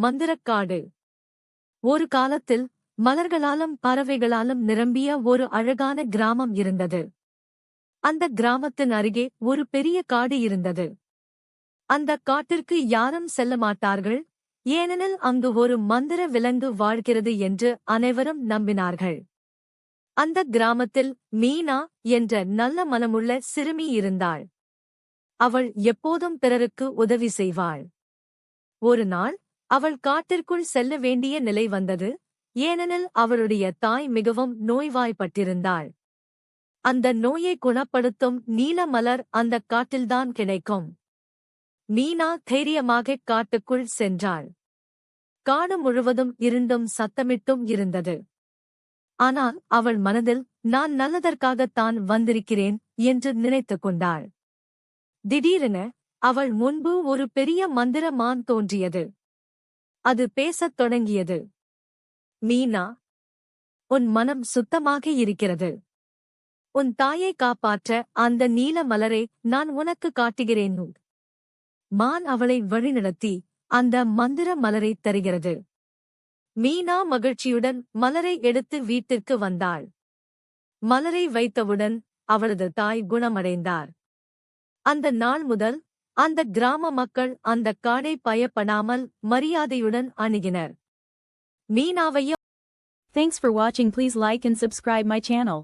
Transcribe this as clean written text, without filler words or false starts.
மந்திரக்காடு. ஒரு காலத்தில் மலர்களாலும் பறவைகளாலும் நிரம்பிய ஒரு அழகான கிராமம் இருந்தது. அந்த கிராமத்தின் அருகே ஒரு பெரிய காடு இருந்தது. அந்த காட்டிற்கு யாரும் செல்ல மாட்டார்கள், ஏனெனில் அங்கு ஒரு மந்திர விலங்கு வாழ்கிறது என்று அனைவரும் நம்பினார்கள். அந்த கிராமத்தில் மீனா என்ற நல்ல மனமுள்ள சிறுமி இருந்தாள். அவள் எப்போதும் பிறருக்கு உதவி செய்வாள். ஒரு நாள் அவள் காட்டிற்குள் செல்ல வேண்டிய நிலை வந்தது, ஏனெனில் அவளுடைய தாய் மிகவும் நோய்வாய்ப்பட்டிருந்தாள். அந்த நோயை குணப்படுத்தும் நீல மலர் அந்தக் காட்டில்தான் கிடைக்கும். மீனா தைரியமாகக் காட்டுக்குள் சென்றாள். காடு முழுவதும் இருண்டும் சத்தமிட்டும் இருந்தது. ஆனால் அவள் மனதில், நான் நல்லதற்காகத்தான் வந்திருக்கிறேன் என்று நினைத்துக் கொண்டாள். திடீரென அவள் முன்பு ஒரு பெரிய மந்திர மான் தோன்றியது. அது பேசத் தொடங்கியது. மீனா, உன் மனம் சுத்தமாக இருக்கிறது. உன் தாயை காப்பாற்ற அந்த நீல மலரை நான் உனக்கு காட்டுகிறேன். மான் அவளை வழிநடத்தி அந்த மந்திர மலரை தருகிறது. மீனா மகிழ்ச்சியுடன் மலரை எடுத்து வீட்டிற்கு வந்தாள். மலரை வைத்தவுடன் அவளது தாய் குணமடைந்தார். அந்த நாள் முதல் அந்த கிராம மக்கள் அந்தக் காடை பயப்படாமல் மரியாதையுடன் அணுகினர். மீனாவையும். Thanks for watching. Please like and subscribe my channel.